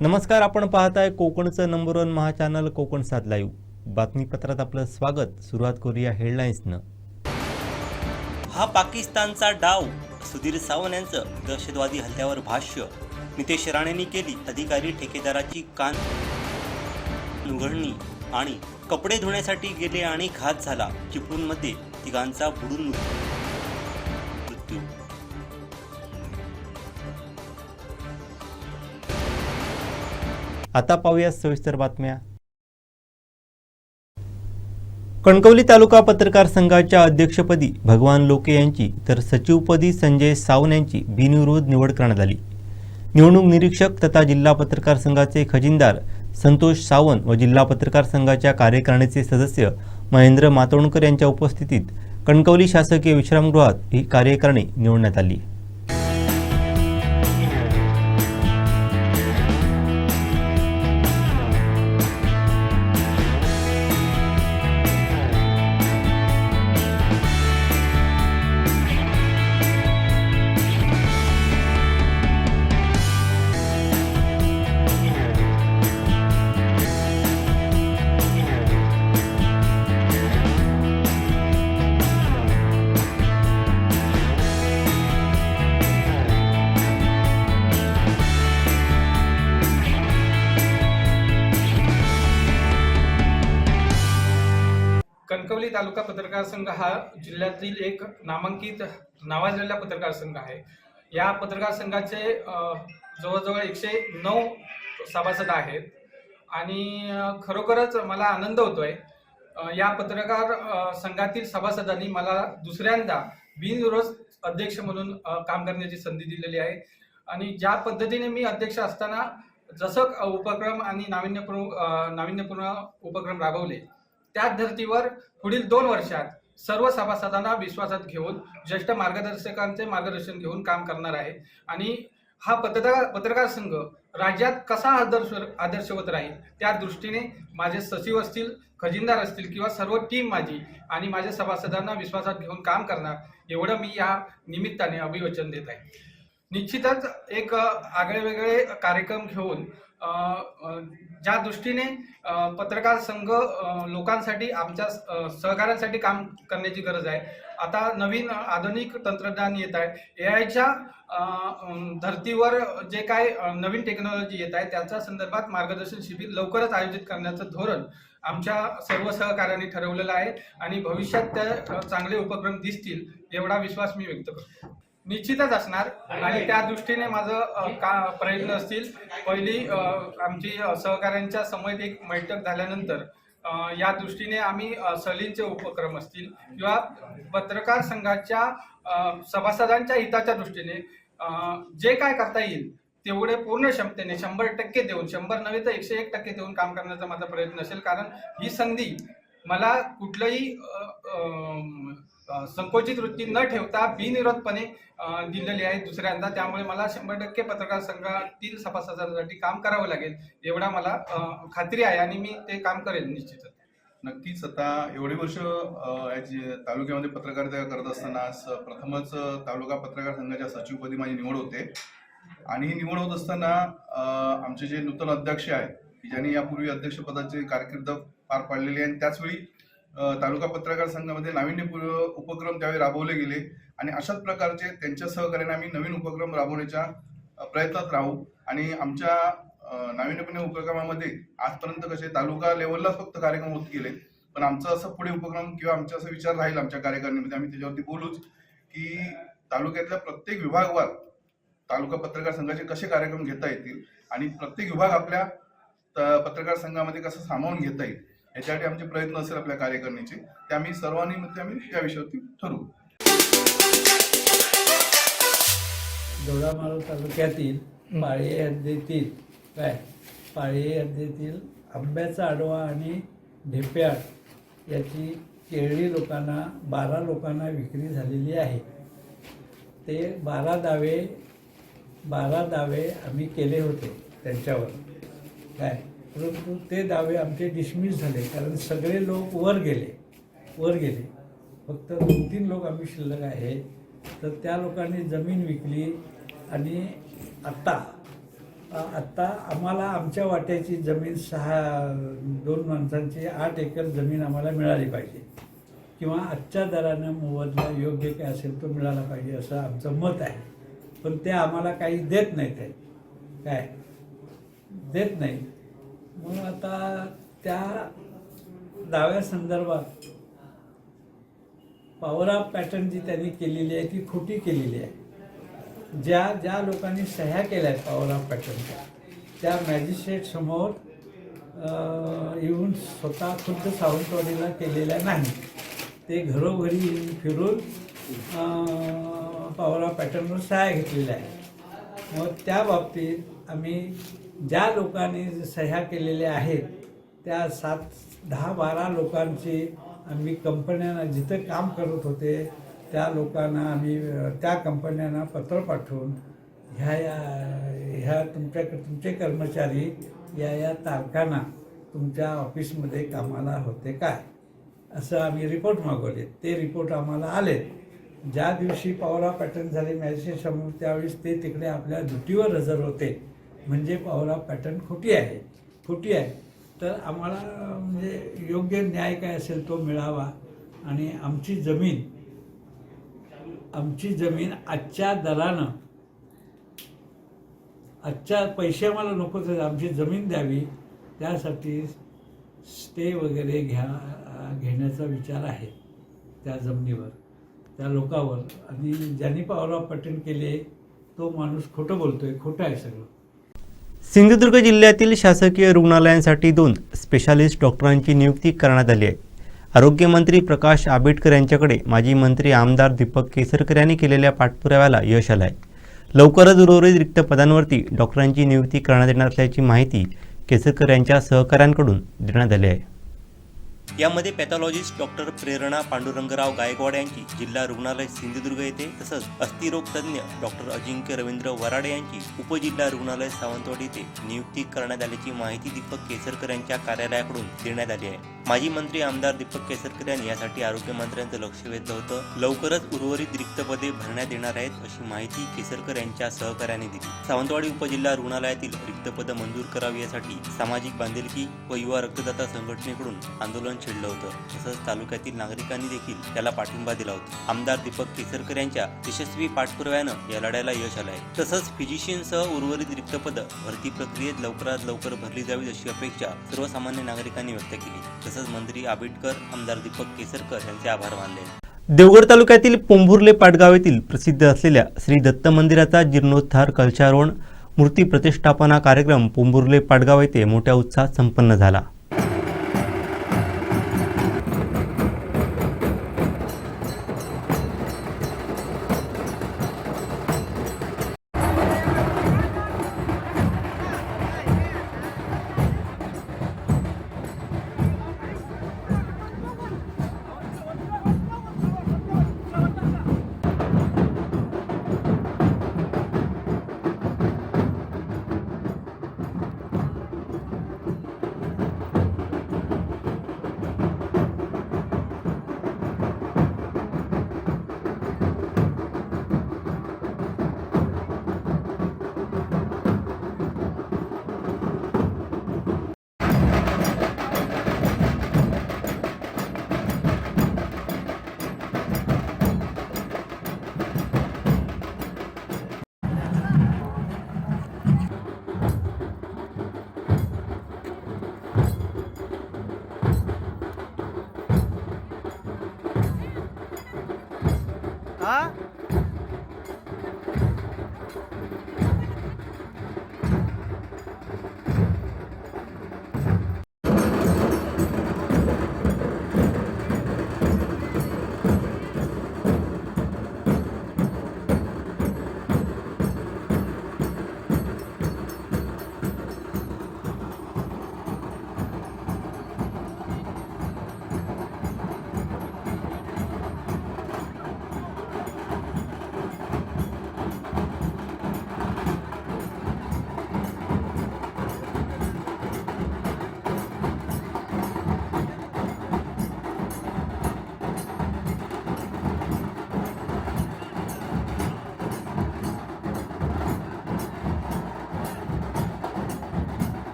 नमस्कार, आपण पाहताय कोकणचं नंबर 1 महाचॅनल कोकण 7 लाईव्ह. बातमीपत्रात आपलं स्वागत. सुरुवात करूया हेडलाईन्सनं. हा पाकिस्तानचा डाव, सुधीर सावंत यांचं दहशतवादी हल्ल्यावर भाष्य. नितेश राणेंनी केली अधिकारी ठेकेदाराची कान उघडणी. आणि कपडे धुण्यासाठी गेले आणि घात झाला. चिपळूणमध्ये तिघांचा बुडून मृत्यू. आता पाहूया सविस्तर बातम्या. कणकवली तालुका पत्रकार संघाच्या अध्यक्षपदी भगवान लोके यांची तर सचिवपदी संजय सावंत यांची बिनविरोध निवड करण्यात आली. निवडणूक निरीक्षक तथा जिल्हा पत्रकार संघाचे खजिनदार संतोष सावंत व जिल्हा पत्रकार संघाच्या कार्यकारिणीचे सदस्य महेंद्र मातोंडकर यांच्या उपस्थितीत कणकवली शासकीय विश्रामगृहात ही कार्यकारिणी निवडण्यात आली. कणकवली तालुका पत्रकार संघ हा जिल्ह्यातील एक नामांकित नावाजलेला पत्रकार संघ आहे. या पत्रकार संघाचे जवळजवळ 109 सभासद आहेत आणि खरोखरच मला आनंद होतोय. या पत्रकार संघातील सभासदांनी मला दुसऱ्यांदा बिनविरोध अध्यक्ष म्हणून काम करण्याची संधी दिलेली आहे. आणि ज्या पद्धतीने मी अध्यक्ष असताना जसं उपक्रम आणि नाविन्यपूर्ण उपक्रम राबवले, त्याच धर्तीवर पुढील 2 वर्षात सर्व सभासदांना विश्वासात घेऊन ज्येष्ठ मार्गदर्शकांचे मार्गदर्शन घेऊन काम करणार आहे. आणि हा पत्रकार संघ राज्यात कसा आदर्शवत राहील त्या दृष्टीने माझे सचिव असतील, खजिनदार असतील किंवा सर्व टीम माझी आणि माझ्या सभासदांना विश्वासात घेऊन काम करणार, एवढं मी या निमित्ताने अभिवचन देत आहे. निश्चितच एक आगळेवेगळे कार्यक्रम घेऊन ज्या दृष्टीने पत्रकार संघ लोकांसाठी, आमच्या सहकाऱ्यांसाठी काम करण्याची गरज आहे. आता नवीन आधुनिक तंत्रज्ञान येत आहे. एआयच्या धर्तीवर जे काय नवीन टेक्नॉलॉजी येत आहे त्याच्या संदर्भात मार्गदर्शन शिबिर लवकरच आयोजित करण्याचं धोरण आमच्या सर्व सहकाऱ्यांनी ठरवलेलं आहे आणि भविष्यात ते चांगले उपक्रम दिसतील एवढा विश्वास मी व्यक्त करतो. निश्चितच असणार आणि त्या दृष्टीने माझं प्रयत्न असतील. पहिली आमची सहकाऱ्यांच्या समवेत एक बैठक झाल्यानंतर या दृष्टीने आम्ही सहलींचे उपक्रम असतील किंवा पत्रकार संघाच्या सभासदांच्या हिताच्या दृष्टीने जे काय करता येईल तेवढे पूर्ण क्षमतेने 100% देऊन, 100 नव्हे तर 101% देऊन काम करण्याचा माझा प्रयत्न असेल. कारण ही संधी मला कुठलंही संकोचित वृत्ती न ठेवता बिनविरोधपणे दिलेली आहे दुसऱ्यांदा. त्यामुळे मला 100% पत्रकार संघातील सभासदांसाठी काम करावं लागेल एवढा मला खात्री आहे आणि मी ते काम करेन निश्चितच. नक्कीच. आता एवढी वर्ष तालुक्यामध्ये पत्रकारिता करत असताना प्रथमच तालुका पत्रकार संघाच्या सचिवपदी माझी निवड होते. आणि ही निवड होत असताना आमचे जे नूतन अध्यक्ष आहेत की ज्यांनी यापूर्वी अध्यक्षपदाची कारकीर्द पार पाडलेली आहे आणि त्याचवेळी तालुका पत्रकार संघामध्ये नाविन्यपूर्ण उपक्रम त्यावेळी राबवले गेले आणि अशाच प्रकारचे त्यांच्या सहकार्याने आम्ही नवीन उपक्रम राबवण्याच्या प्रयत्नात राहू. आणि आमच्या नाविन्यपूर्ण उपक्रमामध्ये आजपर्यंत कसे तालुका लेवललाच फक्त कार्यक्रम होत गेले, पण आमचं असं पुढे उपक्रम किंवा आमचा असं विचार राहील आमच्या कार्यकारिणीमध्ये, आम्ही त्याच्यावरती बोलूच की तालुक्यातल्या प्रत्येक विभागावर तालुका पत्रकार संघाचे कसे कार्यक्रम घेता येतील आणि प्रत्येक विभाग आपल्या पत्रकार संघामध्ये कसं सामावून घेता येईल याच्यासाठी आमचे प्रयत्न असेल आपल्या कार्यकारिणीचे. ते आम्ही सर्वांनी आम्ही या विषयावरती ठरवू. दोडामारू तालुक्यातील पाळे हद्दीतील आंब्याचा आडवा आणि ढेप्याळ याची केरळी लोकांना 12 लोकांना विक्री झालेली आहे. ते 12 दावे आम्ही केले होते त्यांच्यावर परंतु ते दावे आमचे डिसमिस झाले कारण सगळे लोक वर गेले. फक्त 2-3 लोक आम्ही शिल्लक आहे. तर त्या लोकांनी जमीन विकली आणि आता आत्ता आम्हाला आमच्या वाट्याची जमीन 2 माणसांची 8 एकर जमीन आम्हाला मिळाली पाहिजे किंवा आजच्या दरानं मोबदला योग्य काय असेल तो मिळाला पाहिजे असं आमचं मत आहे. पण ते आम्हाला काही देत नाहीत आहे, काय देत नाही. म्हणून आता त्या दाव्यासंदर्भात पॉवर ऑफ पॅटर्न जी त्यांनी केलेली आहे ती खोटी केलेली आहे. ज्या लोकांनी सह्या केल्या आहेत पॉवर ऑफ पॅटर्नच्या त्या मॅजिस्ट्रेट समोर येऊन स्वतः खुद्द सावंतवाडीला केलेल्या नाही. ते घरोघरी येऊन फिरून पॉवर ऑफ पॅटर्नवर सह्या घेतलेल्या आहेत. मग त्या बाबतीत आम्ही ज्या लोकांनी सह्या केलेल्या आहेत त्या 10-12 लोकांची आम्ही कंपन्यांना जिथं काम करत होते त्या लोकांना आम्ही त्या कंपन्यांना पत्र पाठवून ह्या तुमचे कर्मचारी या तारखांना तुमच्या ऑफिसमध्ये कामाला होते काय असं आम्ही रिपोर्ट मागवले. ते रिपोर्ट आम्हाला आले. ज्या दिवशी पॉवर ऑफ पॅटर्न झाले मॅजिस्ट्रेट समोर त्यावेळेस ते तिकडे आपल्या ड्युटीवर हजर होते. म्हणजे पॉवर ऑफ पॅटर्न खोटी आहे. तर आम्हाला म्हणजे योग्य न्याय काय असेल तो मिळावा आणि आमची जमीन आजच्या दरानं आजच्या पैसे आम्हाला नको तर आमची जमीन द्यावी. त्यासाठी स्टे वगैरे घेण्याचा विचार आहे त्या जमिनीवर त्या लोकांवर. आणि ज्यांनी पॉवर ऑफ पॅटर्न केले तो माणूस खोटं बोलतोय, खोटं आहे सगळं. सिंधुदुर्ग जिल्ह्यातील शासकीय रुग्णालयांसाठी 2 स्पेशालिस्ट डॉक्टरांची नियुक्ती करण्यात आली आहे. आरोग्यमंत्री प्रकाश आंबेडकर यांच्याकडे माजी मंत्री आमदार दीपक केसरकर यांनी केलेल्या पाठपुराव्याला यश आलं आहे. लवकरच उर्वरित रिक्त पदांवरती डॉक्टरांची नियुक्ती करण्यात येणार असल्याची माहिती केसरकर यांच्या सहकाऱ्यांकडून देण्यात आली आहे. यामध्ये पॅथॉलॉजिस्ट डॉक्टर प्रेरणा पांडुरंगराव गायकवाड यांची जिल्हा रुग्णालय सिंधुदुर्ग येथे, तसंच अस्थिरोग तज्ज्ञ डॉक्टर अजिंक्य रवींद्र वराडे यांची उपजिल्हा रुग्णालय सावंतवाडी येथे नियुक्ती करण्यात आल्याची माहिती दीपक केसरकर यांच्या कार्यालयाकडून देण्यात आली आहे. माजी मंत्री आमदार दीपक केसरकर यांनी यासाठी आरोग्यमंत्र्यांचं लक्ष वेधलं होतं. लवकरच उर्वरित रिक्त पदे भरण्यात येणार आहेत अशी माहिती केसरकर यांच्या सहकार्याने दिली. सावंतवाडी उपजिल्हा रुग्णालयातील रिक्त पदं मंजूर करावी यासाठी सामाजिक बांधिलकी व युवा रक्तदाता संघटनेकडून आंदोलन छेडलं होतं. तसंच तालुक्यातील नागरिकांनी देखील त्याला पाठिंबा दिला होता. आमदार दीपक केसरकर यांच्या यशस्वी पाठपुराव्यानं या लढ्याला यश आलं आहे. तसंच फिजिशियनसह उर्वरित रिक्त पदं भरती प्रक्रियेत लवकरात लवकर भरली जावीत अशी अपेक्षा सर्वसामान्य नागरिकांनी व्यक्त केली. तसंच मंत्री आंबेडकर, आमदार दीपक केसरकर यांचे आभार मानले. देवगड तालुक्यातील पोंभुर्ले पाटगाव येथील प्रसिद्ध असलेल्या श्री दत्त मंदिराचा जीर्णोद्धार कलशारोहण मूर्ती प्रतिष्ठापना कार्यक्रम पोंभुर्ले पाटगाव येथे मोठ्या उत्साहात संपन्न झाला.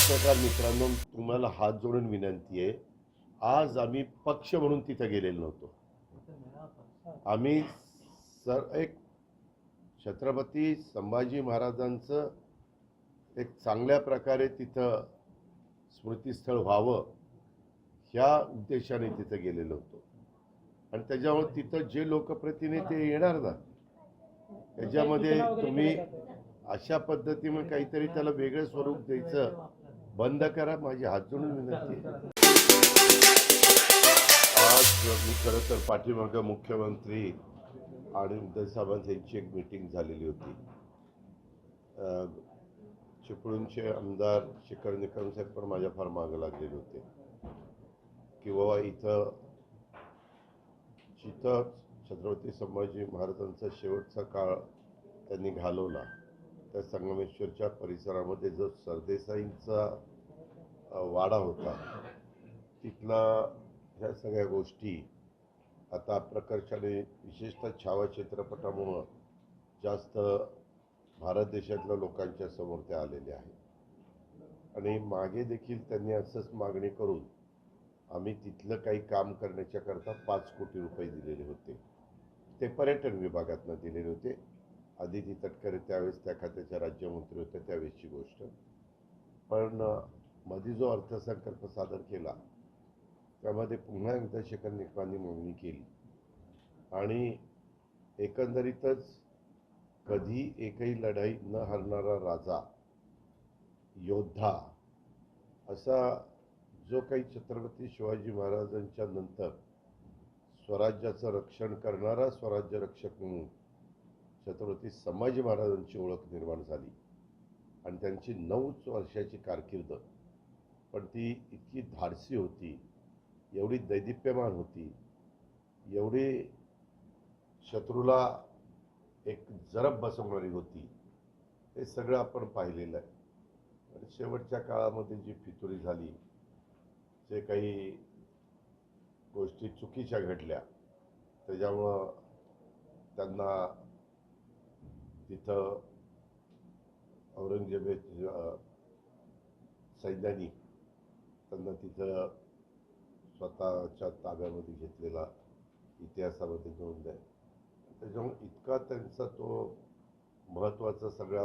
पत्रकार मित्रांनो, तुम्हाला हात जोडून विनंती आहे. आज आम्ही पक्ष म्हणून तिथे गेलेलो नव्हतो. आम्ही एक छत्रपती संभाजी महाराजांचं एक चांगल्या प्रकारे तिथं स्मृतीस्थळ व्हावं ह्या उद्देशाने तिथं गेलेलो होतो. आणि त्याच्यामुळे तिथं जे लोकप्रतिनिधी येणार ना, त्याच्यामध्ये तुम्ही अशा पद्धतीने काहीतरी त्याला वेगळं स्वरूप द्यायचं बंद करा. माझी हात जोडून विनंती आहे. आज मी खरं तर पाठीमागं मुख्यमंत्री आणि उद्धव साहेबांची यांची एक मीटिंग झालेली होती. चिपळूणचे आमदार शेखर निकम साहेब पण माझ्या फार मागं लागलेले होते की बाबा इथं जिथं छत्रपती संभाजी महाराजांचा शेवटचा काळ त्यांनी घालवला त्या संगमेश्वरच्या परिसरामध्ये जो सरदेसाईंचा वाडा होता, तिथला ह्या सगळ्या गोष्टी आता प्रकर्षाने विशेषतः छावा चित्रपटामुळं जास्त भारत देशातल्या लोकांच्या समोर त्या आलेल्या आहेत. आणि मागे देखील त्यांनी असंच मागणी करून आम्ही तिथलं काही काम करण्याच्या करता 5 कोटी रुपये दिलेले होते. ते पर्यटन विभागातनं दिलेले होते. आदिती तटकरे त्यावेळेस त्या खात्याच्या राज्यमंत्री होत्या त्यावेळेसची गोष्ट. पण मध्ये जो अर्थसंकल्प सादर केला त्यामध्ये पुन्हा एकदा शेखर निकमांनी मागणी केली आणि एकंदरीतच कधी एकही लढाई न हरणारा राजा योद्धा असा जो काही छत्रपती शिवाजी महाराजांच्या नंतर स्वराज्याचं रक्षण करणारा स्वराज्य रक्षक म्हणून छत्रपती संभाजी महाराजांची ओळख निर्माण झाली. आणि त्यांची 9 वर्षाची कारकीर्द पण ती इतकी धाडसी होती, एवढी दैदिप्यमान होती, एवढी शत्रूला एक जरब बसवणारी होती. हे सगळं आपण पाहिलेलं आहे. आणि शेवटच्या काळामध्ये जी फितुरी झाली, जे काही गोष्टी चुकीच्या घडल्या, त्याच्यामुळं त्यांना तिथं औरंगजेब सैन्यानी त्यांना तिथं स्वतःच्या ताब्यामध्ये घेतलेला इतिहासामध्ये नोंद आहे. त्याच्यामुळे इतका त्यांचा तो महत्त्वाचा सगळा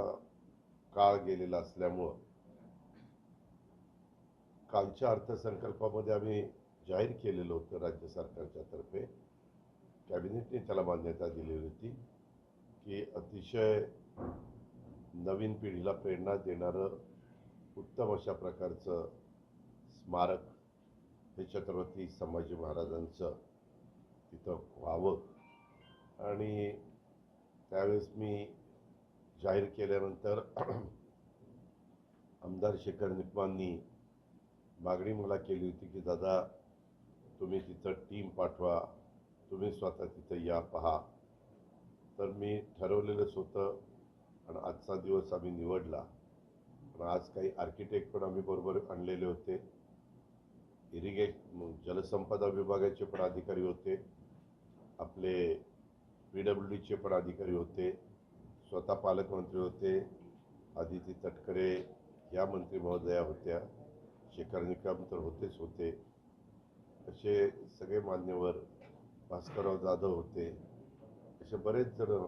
काळ गेलेला असल्यामुळं कालच्या अर्थसंकल्पामध्ये आम्ही जाहीर केलेलं होतं राज्य सरकारच्या तर्फे, कॅबिनेटने त्याला मान्यता दिलेली होती की अतिशय नवीन पिढीला प्रेरणा देणारं उत्तम अशा प्रकारचं स्मारक हे छत्रपती संभाजी महाराजांचं तिथं व्हावं. आणि त्यावेळेस मी जाहीर केल्यानंतर आमदार शेखर निकमांनी मागणी मला केली होती की दादा तुम्ही तिथं टीम पाठवा, तुम्ही स्वतः तिथं या पहा. तर मी ठरवलेलंच होतं आणि आजचा दिवस आम्ही निवडला. पण आज काही आर्किटेक्ट पण आम्ही बरोबर आणलेले होते. जलसंपदा विभागाचे पण अधिकारी होते, आपले PWDचे पण अधिकारी होते, स्वतः पालकमंत्री होते, आदिती तटकरे या मंत्री महोदया होत्या, शेखर निकम तर होते. असे सगळे मान्यवर, भास्करराव जाधव होते, असे बरेच जण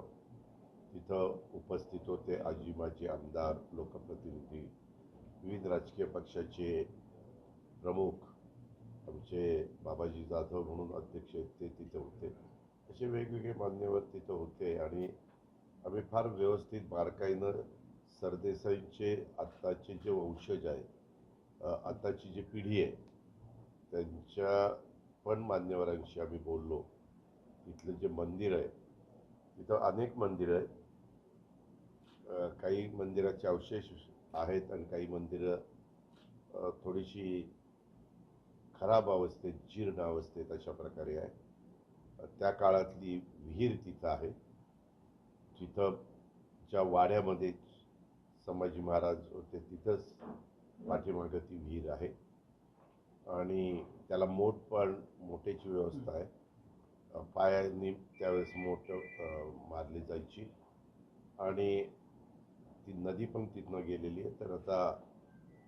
तिथं उपस्थित होते. आजी माजी आमदार, लोकप्रतिनिधी, विविध राजकीय पक्षाचे प्रमुख, आमचे बाबाजी जाधव म्हणून अध्यक्ष आहेत ते तिथे होते. असे वेगवेगळे मान्यवर तिथं होते. आणि आम्ही फार व्यवस्थित बारकाईनं सरदेसाईंचे आत्ताचे जे वंशज आहेत, आताची जी पिढी आहे त्यांच्या पण मान्यवरांशी आम्ही बोललो. तिथलं जे मंदिर आहे, तिथं अनेक मंदिरं आहेत. काही मंदिराचे अवशेष आहेत आणि काही मंदिरं थोडीशी खराब अवस्थेत, जीर्ण अवस्थेत अशा प्रकारे आहे. त्या काळातली विहीर तिथं आहे, जिथं ज्या वाड्यामध्ये संभाजी महाराज होते तिथंच पाठीमागं ती विहीर आहे. आणि त्याला मोठ्याची व्यवस्था आहे. पायानी त्यावेळेस मारली जायची. आणि ती नदी पण तिथनं गेलेली आहे. तर आता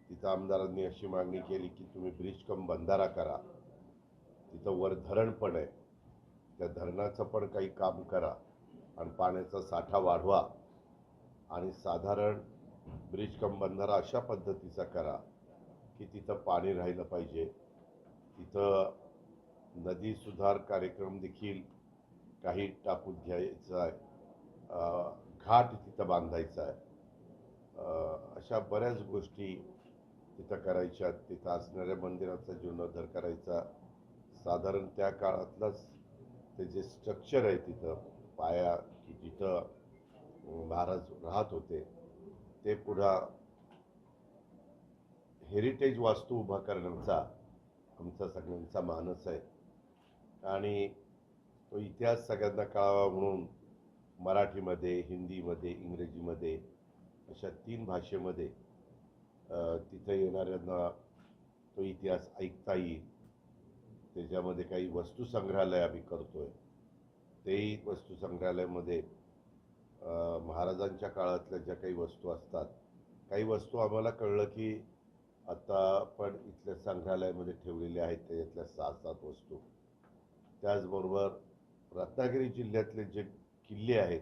तिथं आमदारांनी अशी मागणी केली की तुम्ही ब्रिज कम बंधारा करा, तिथं वर धरण पण आहे, त्या धरणाचं पण काही काम करा आणि पाण्याचा साठा वाढवा आणि साधारण ब्रिज कम बंधारा अशा पद्धतीचा करा की तिथं पाणी राहिलं पाहिजे. तिथं नदी सुधार कार्यक्रम देखील काही टाकून घ्यायचा आहे, घाट तिथं बांधायचा आहे, अशा बऱ्याच गोष्टी तिथं करायच्या. तिथं असणाऱ्या मंदिराचा जीर्णोद्धार करायचा. साधारण त्या काळातलंच ते जे स्ट्रक्चर आहे तिथं पाया की जिथं महाराज राहत होते ते पुढं हेरिटेज वास्तू उभा करण्याचा आमचा सगळ्यांचा मानस आहे आणि तो इतिहास सगळ्यांना कळावा म्हणून मराठीमध्ये, हिंदीमध्ये, इंग्रजीमध्ये अशा 3 भाषेमध्ये तिथं येणाऱ्यांना तो इतिहास ऐकता येईल. त्याच्यामध्ये काही वस्तुसंग्रहालय आम्ही करतोय. तेही वस्तुसंग्रहालयामध्ये महाराजांच्या काळातल्या ज्या काही वस्तू असतात, काही वस्तू आम्हाला कळलं की आता पण इथल्या संग्रहालयामध्ये ठेवलेल्या आहेत, त्याच्यातल्या 6-7 वस्तू. त्याचबरोबर रत्नागिरी जिल्ह्यातले जे किल्ले आहेत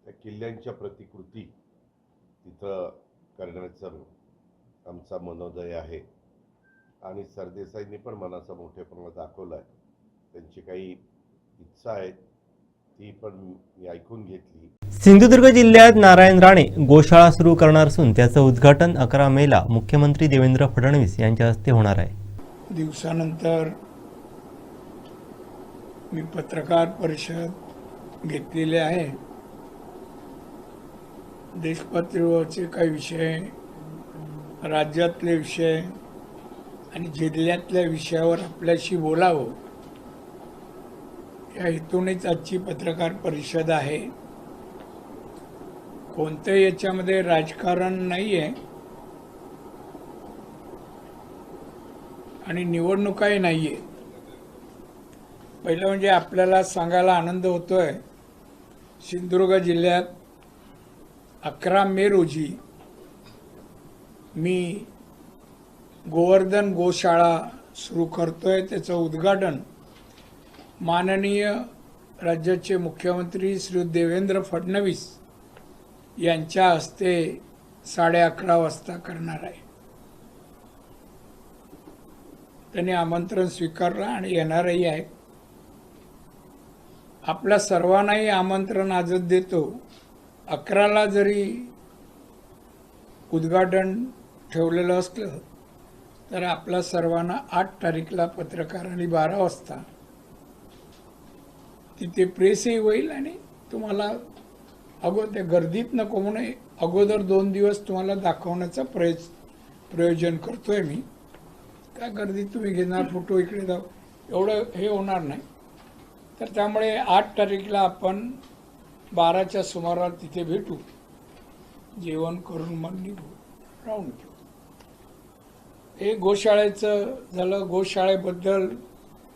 त्या किल्ल्यांच्या प्रतिकृती तिथं करण्याचं आमचा मनोदय आहे आणि सरदेसाईंनी पण मनाचा मोठेपणा दाखवला आहे. त्यांची काही इच्छा आहेत ती पण मी ऐकून घेतली. सिंधुदुर्ग जिल्ह्यात नारायण राणे गोशाळा सुरू करणार असून त्याचं उद्घाटन 11 मेला मुख्यमंत्री देवेंद्र फडणवीस यांच्या हस्ते होणार आहे. दिवसानंतर मी पत्रकार परिषद घेतलेली आहे. देशपातळीवरचे काही विषय, राज्यातले विषय आणि जिल्ह्यातल्या विषयावर आपल्याशी बोलावं या हेतूनेच आजची पत्रकार परिषद आहे. कोणत्याही याच्यामध्ये राजकारण नाही आहे आणि निवडणुकाही नाही आहे. पहिलं म्हणजे आपल्याला सांगायला आनंद होतोय, सिंधुदुर्ग जिल्ह्यात 11 मे रोजी मी गोवर्धन गोशाळा सुरू करतोय. त्याचं उद्घाटन माननीय राज्याचे मुख्यमंत्री श्री देवेंद्र फडणवीस यांच्या हस्ते 11:30 वाजता करणार आहे. त्यांनी आमंत्रण स्वीकारलं आणि येणारही आहेत. आपल्या सर्वांनाही आमंत्रण आजच देतो. 11ला जरी उद्घाटन ठेवलेलं असलं तर आपल्या सर्वांना 8 तारीखला पत्रकारांनी 12 वाजता तिथे प्रेसही होईल आणि तुम्हाला त्या गर्दीत नको म्हणून अगोदर 2 दिवस तुम्हाला दाखवण्याचा प्रयोजन करतोय मी. काय गर्दीत तुम्ही घेणार फोटो इकडे जाऊ एवढं हे होणार नाही. तर त्यामुळे 8 तारीखला आपण 12च्या सुमारास तिथे भेटू, जेवण करून मग निघू, राहून घेऊ. हे गोशाळेचं झालं. गोशाळेबद्दल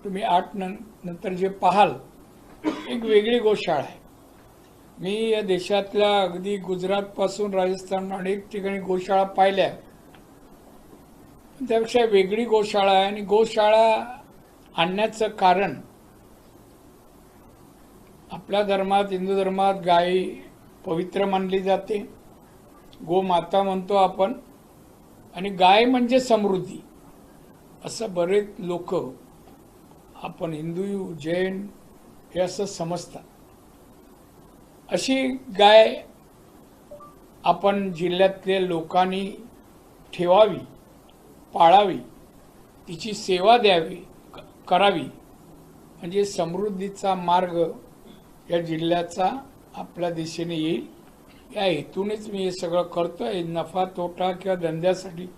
तुम्ही 8 नंतर जे पाहाल एक वेगळी गोशाळा आहे. मी या देशातल्या अगदी गुजरातपासून राजस्थान अनेक ठिकाणी गोशाळा पाहिल्या, त्यापेक्षा वेगळी गोशाळा आहे. आणि गोशाळा आणण्याचं कारण आपल्या धर्मात, हिंदू धर्मात गाय पवित्र मानली जाते, गोमाता म्हणतो आपण, आणि गाय म्हणजे समृद्धी असं बरेच लोक आपण हिंदू जैन हे असं समजतात. अशी गाय आपण जिल्ह्यातल्या लोकांनी ठेवावी, पाळावी, तिची सेवा द्यावी, करावी, म्हणजे समृद्धीचा मार्ग या जिल्ह्याचा आपल्या दिशेने येईल. या हेतूनेच मी हे सगळं करतोय. नफा तोटा किंवा धंद्यासाठी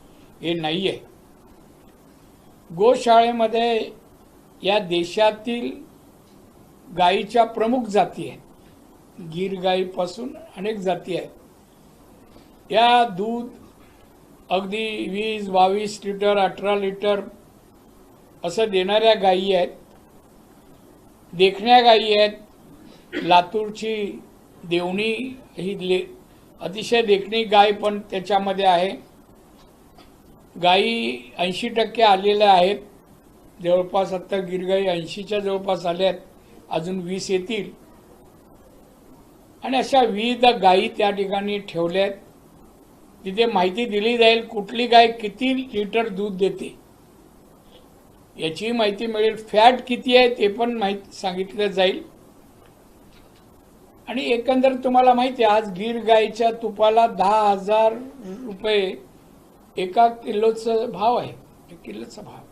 हे नाही आहे. गोशाळेमध्ये या देशातील गायीच्या प्रमुख जाती आहेत. गीर गायीपासून अनेक जाती आहेत. या दूध अगदी 20-22 लिटर, 18 लिटर असं देणाऱ्या गायी आहेत. देखण्या गायी आहेत. लातूरची देवणी ही अतिशय देखणी गाय पण त्याच्यामध्ये आहे. गायी 80% आलेल्या आहेत. जवळपास आता गिरगाई 80च्या जवळपास आल्या आहेत. अजून 20 येतील. आणि अशा विविध गायी त्या ठिकाणी ठेवल्या आहेत. तिथे माहिती दिली जाईल कुठली गाय किती लिटर दूध देते याची माहिती मिळेल. फॅट किती आहे ते पण माहिती सांगितलं जाईल. आणि एकंदर तुम्हाला माहिती आहे आज गिर गाईच्या तुपाला 10,000 रुपये एका किलोचा भाव आहे. 1 किलोचा भाव.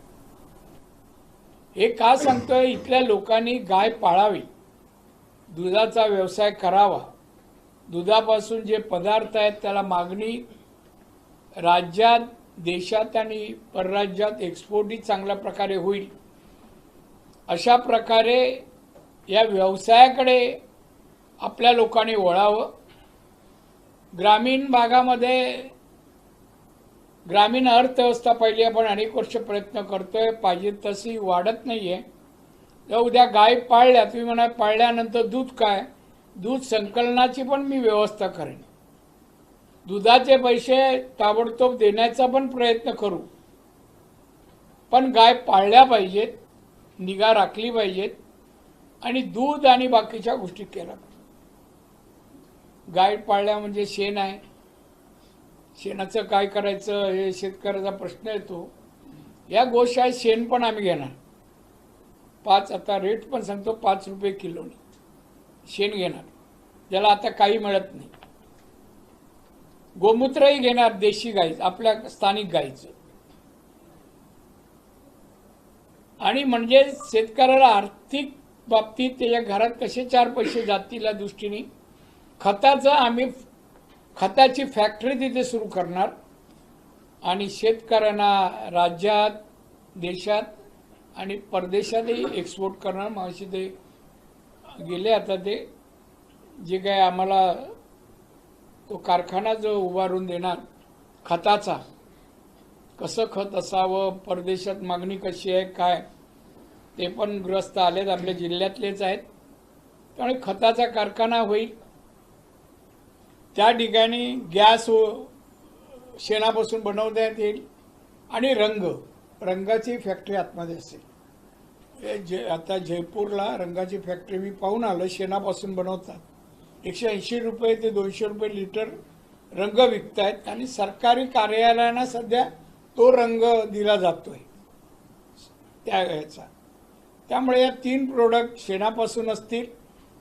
हे का सांगतोय? इथल्या लोकांनी गाय पाळावी, दुधाचा व्यवसाय करावा. दुधापासून जे पदार्थ आहेत त्याला मागणी राज्यात, देशात आणि परराज्यात एक्सपोर्टही चांगल्या प्रकारे होईल. अशा प्रकारे या व्यवसायाकडे आपल्या लोकांनी वळावं. ग्रामीण भागामध्ये ग्रामीण अर्थव्यवस्था पहिली आपण अनेक वर्ष प्रयत्न करतोय, पाहिजे तशी वाढत नाहीये. तर उद्या गाय पाळल्या, तुम्ही म्हणा पाळल्यानंतर दूध काय? दूध संकलनाची पण मी व्यवस्था करेन. दुधाचे पैसे ताबडतोब देण्याचा पण प्रयत्न करू. पण गाय पाळल्या पाहिजेत, निगा राखली पाहिजेत आणि दूध आणि बाकीच्या गोष्टी केल्या पाहिजेत. गाय पाळल्या म्हणजे शेण आहे. शेणाचं काय करायचं हे शेतकऱ्याचा प्रश्न येतो. या गोशाळेत शेण पण आम्ही घेणार. 5 आता रेट पण सांगतो 5 रुपये किलोनी शेण घेणार, ज्याला आता काही मिळत नाही. गोमूत्रही घेणार देशी गाई, आपल्या स्थानिक गाईचं. आणि म्हणजे शेतकऱ्याला आर्थिक बाबतीत त्याच्या घरात कसे 4 पैसे जातील या दृष्टीने खताचं आम्ही खताची फॅक्टरी तिथे सुरू करणार आणि शेतकऱ्यांना राज्यात, देशात आणि परदेशातही एक्सपोर्ट करणार. मावशी ते गेले आता, ते जे काय आम्हाला तो कारखाना जो उभारून देणार खताचा, कसं खत असावं, परदेशात मागणी कशी आहे काय, ते पण ग्रस्त आलेत, आपल्या जिल्ह्यातलेच आहेत. त्यामुळे खताचा कारखाना होईल. त्या ठिकाणी गॅस शेणापासून बनवण्यात येईल आणि रंगाची फॅक्टरी आतमध्ये असेल. आता जयपूरला रंगाची फॅक्टरी मी पाहून आलो, शेणापासून बनवतात. 180 रुपये ते 200 रुपये लिटर रंग विकतायत आणि सरकारी कार्यालयांना सध्या तो रंग दिला जातोय त्या याचा. त्यामुळे या 3 प्रोडक्ट शेणापासून असतील,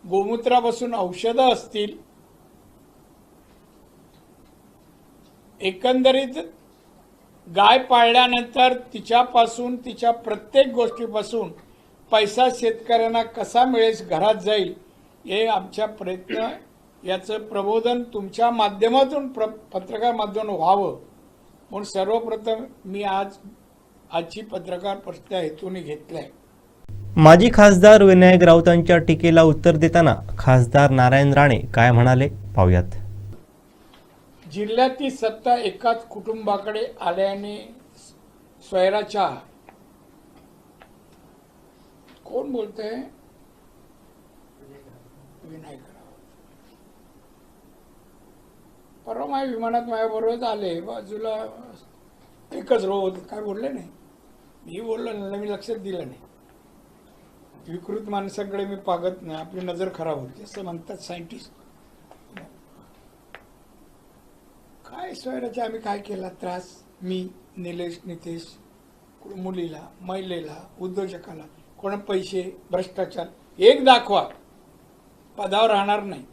गोमूत्रापासून औषधं असतील. एकंदरीत गाय पाळल्यानंतर तिच्यापासून, तिच्या प्रत्येक गोष्टीपासून पैसा शेतकऱ्यांना कसा मिळेल, घरात जाईल, हे आमच्या प्रयत्न. याचं प्रबोधन तुमच्या माध्यमातून पत्रकार माध्यमातून व्हावं म्हणून सर्वप्रथम मी आजची पत्रकार परिषद हेतूने घेतलाय. माजी खासदार विनायक राऊतांच्या टीकेला उत्तर देताना खासदार नारायण राणे काय म्हणाले पाहूयात. जिल्ह्यातील सत्ता एकाच कुटुंबाकडे आल्याने स्वैराच्या कोण बोलतंय? विनायक राऊत. परवा माझ्या विमानात माझ्याबरोबर आले, बाजूला एकच रो होते, काय बोलले नाही. मी बोललो नाही, मी लक्षात दिलं नाही. विकृत माणसाकडे मी पागत नाही, आपली नजर खराब होते असं म्हणतात सायंटिस्ट. काय स्वैराचे आम्ही काय केला त्रास? मी, निलेश, नितेश, मुलीला, महिलेला, उद्योजकाला, कोणा पैसे, भ्रष्टाचार एक दाखवा, पदावर राहणार नाही.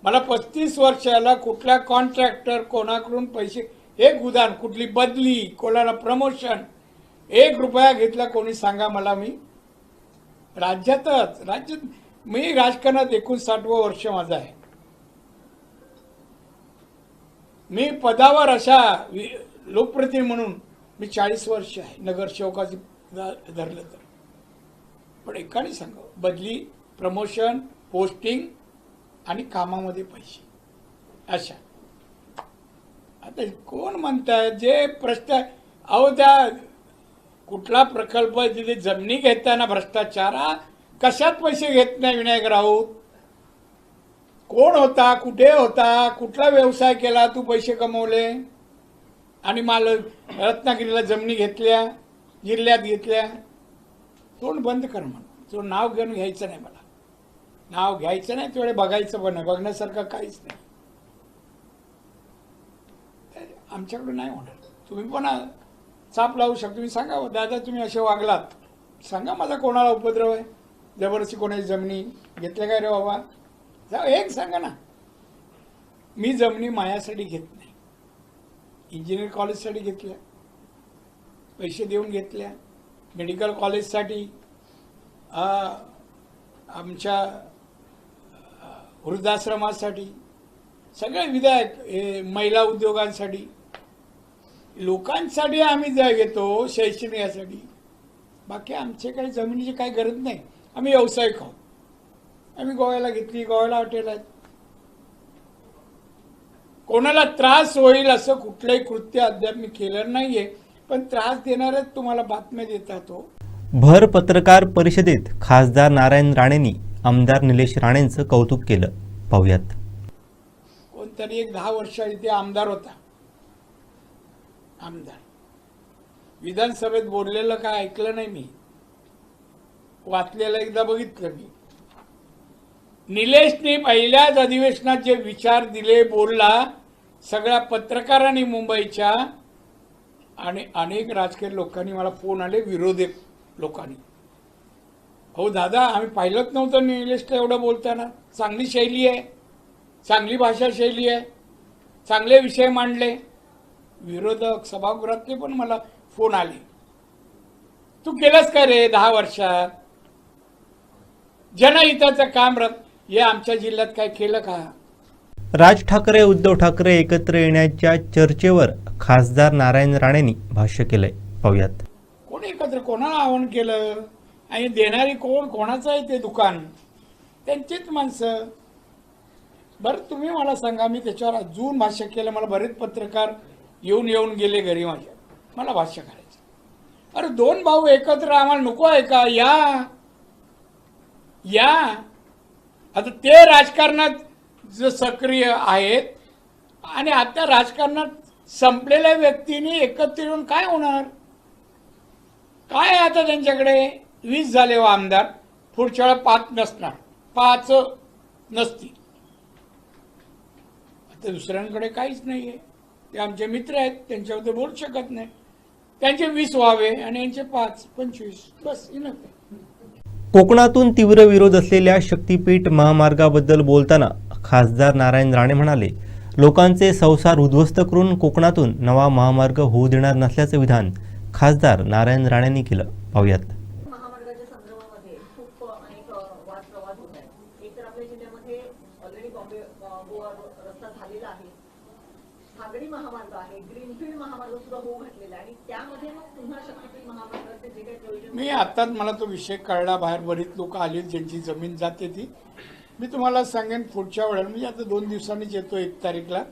मला 35 वर्षाला कुठल्या कॉन्ट्रॅक्टर कोणाकडून पैसे, एक उदाहरण, कुठली बदली, कोणाला प्रमोशन, 1 रुपया घेतला कोणी सांगा मला. मी राज्यात मी राजकारणात 59वं वर्ष माझं आहे. मी पदावर अशा लोकप्रतिनिधी म्हणून मी 40 वर्ष आहे, नगरसेवकाची धरलं तर. पण एकाने सांगा, बदली, प्रमोशन, पोस्टिंग आणि कामामध्ये पैसे अशा. आता कोण म्हणतात जे प्रश्न, अहो त्या कुठला प्रकल्प तिथे जमिनी घेताना भ्रष्टाचार, कशात पैसे घेत नाही विनायक राऊत? कोण होता, कुठे होता, कुठला व्यवसाय केला, तू पैसे कमवले? आणि रत्नागिरीला जमिनी घेतल्या, जिल्ह्यात घेतल्या. तोंड बंद कर म्हणून. तो नाव घेऊन घ्यायचं नाही मला. नाव घ्यायचं नाही, तेवढे बघायचं पण नाही. बघण्यासारखं काहीच नाही. आमच्याकडे नाही होणार. तुम्ही पण चाप लावू शकता. तुम्ही सांगा दादा तुम्ही असे वागलात, सांगा माझा कोणाला उपद्रव आहे, जबरदस्ती कोणाची जमिनी घेतल्या काय रे बाबा, एक सांगा ना. मी जमिनी मायासाठी घेत नाही. इंजिनिअरिंग कॉलेजसाठी घेतल्या, पैसे देऊन घेतल्या. मेडिकल कॉलेजसाठी, आमच्या वृद्धाश्रमासाठी, सगळे विधायक, महिला उद्योगांसाठी, लोकांसाठी आम्ही घेतो, शैक्षणिकासाठी. बाकी आमचे काही जमिनीची काही गरज नाही. आम्ही व्यावसायिक आहोत. आम्ही गोव्याला घेतली, गोव्याला हॉटेल आहेत. कोणाला त्रास होईल असं कुठलंही कृत्य अद्याप मी केलं नाहीये, पण त्रास देणारच तुम्हाला बातम्या देतात हो. भर पत्रकार परिषदेत खासदार नारायण राणेंनी आमदार निलेश राणेंचं कौतुक केलं. पाहुयात. कोणतरी एक 10 वर्ष इथे आमदार होता. आमदार विधानसभेत बोललेलं काय ऐकलं नाही मी, वाचलेलं एकदा बघितलं मी. निलेशने पहिल्याच अधिवेशनात जे विचार दिले, बोलला, सगळ्या पत्रकारांनी मुंबईच्या आणि अनेक राजकीय लोकांनी मला फोन आले, विरोधी लोकांनी. हो दादा आम्ही पाहिलंच नव्हतं निलेशला एवढं बोलताना. चांगली शैली आहे, चांगली भाषा शैली आहे, चांगले विषय मांडले. विरोधक सभागृहातले पण मला फोन आले, तू केलंस का रे 10 वर्षात जनहिताचं काम, हे आमच्या जिल्ह्यात काय केलं का? राज ठाकरे उद्धव ठाकरे एकत्र येण्याच्या चर्चेवर खासदार नारायण राणेंनी भाष्य केलंय. पाहुयात. कोण एकत्र, कोणाला आवाहन केलं आणि देणारी कोण, कोणाचं आहे ते दुकान, त्यांचीच माणसं. बरं तुम्ही मला सांगा, मी त्याच्यावर अजून भाष्य केलं. मला बरेच पत्रकार येऊन गेले घरी माझ्या, मला भाष्य करायचं. अरे 2 भाऊ एकत्र आम्हाला नको आहे का? या आता ते राजकारणात जे सक्रिय आहेत आणि आता राजकारणात संपलेल्या व्यक्तींनी एकत्र येऊन काय होणार? काय आता त्यांच्याकडे 20 झाले व आमदार, पुढच्या वेळा 5 नसणार, 5 नसतील. आता दुसऱ्यांकडे काहीच नाहीये. ते आमचे मित्र आहेत, त्यांच्यावर बोलू शकत नाही. त्यांचे 20 व्हावे आणि यांचे 5, 25, बस इनफ आहे. कोकणातून तीव्र विरोध असलेल्या शक्तीपीठ महामार्गाबद्दल बोलताना खासदार नारायण राणे म्हणाले, लोकांचे संसार उद्ध्वस्त करून कोकणातून नवा महामार्ग होऊ देणार नसल्याचं विधान खासदार नारायण राणेंनी केलं. पाहुयात. महामार्गाच्या संदर्भामध्ये खूप अनेक वाद प्रवाद होत आहेत. एक तर आपल्या जिल्ह्यामध्ये ऑलरेडी बॉम्बे गोवा रस्ता झालेला आहे, सागरी महामार्ग आहे, ग्रीनफील्ड महामार्ग सुद्धा होऊ घातलेला आहे आणि त्यामध्ये मग पुन्हा शक्तीपीठ महामार्गाचे जे काही प्रयोजन. मी आताच मला तो विषय कळला, बाहेर बरीच लोक आली ज्यांची जमीन जाते ती. मी तुम्हाला सांगेन पुढच्या वेळेला, म्हणजे आता 2 दिवसांनीच येतो 1 तारीखला,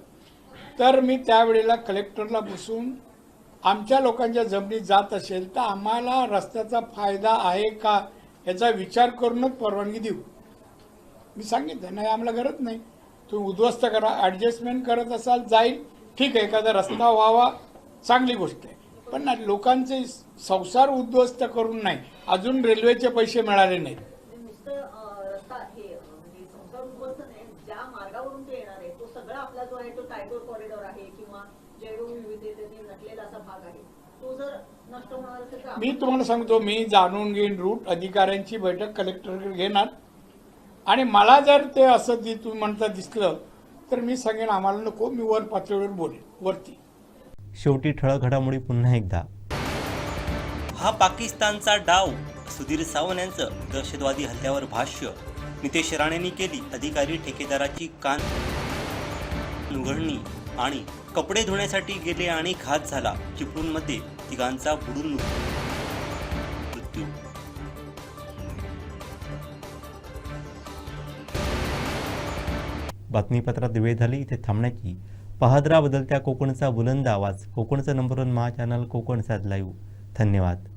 तर मी त्यावेळेला कलेक्टरला बसून आमच्या लोकांच्या जमिनी जात असेल तर आम्हाला रस्त्याचा फायदा आहे का याचा विचार करूनच परवानगी देऊ. मी सांगितलं नाही आम्हाला गरज नाही, तुम्ही उद्ध्वस्त करा, ॲडजस्टमेंट करत असाल जाईल, ठीक आहे, एखादा रस्ता व्हावा चांगली गोष्ट आहे, पण ना लोकांचे संसार उद्ध्वस्त करून नाही. अजून रेल्वेचे पैसे मिळाले नाहीत. रस्ता हे म्हणजे संसार उद्ध्वस्त नाही, ज्या मार्गावरून ते येणार आहे तो सगळा आपला जो आहे तो टायगर कॉरिडॉर आहे किंवा जैवविविधतेने नटलेला असा भाग आहे, तो जर नष्ट होणार असेल तर मी तुम्हाला सांगतो, मी जाणून घेईन रूट, अधिकाऱ्यांची बैठक कलेक्टरकडे घेणार आणि मला जर ते असं तुम्ही म्हणता दिसलं तर मी सांगेन आम्हाला नको, मी वर पातळीवर बोलेन वरती. शेवटी ठळक घडामोडी पुन्हा एकदा. हा पाकिस्तानचा डाव, सुधीर सावंत यांचं दहशतवादी हल्ल्यावर भाष्य, नितेश राणेंनी केली अधिकारी ठेकेदाराची कान उघडणी आणि कपडे धुण्यासाठी गेले आणि घात झाला, चिपळूणमध्ये तिघांचा बुडून मृत्यू. बातमीपत्रात वेळ झाली इथे थांबण्याची. पाहत राहा बदलत्या कोकणचा बुलंद आवाज, कोकणचं नंबर 1 महा चॅनल कोकण सात लाईव्ह. धन्यवाद.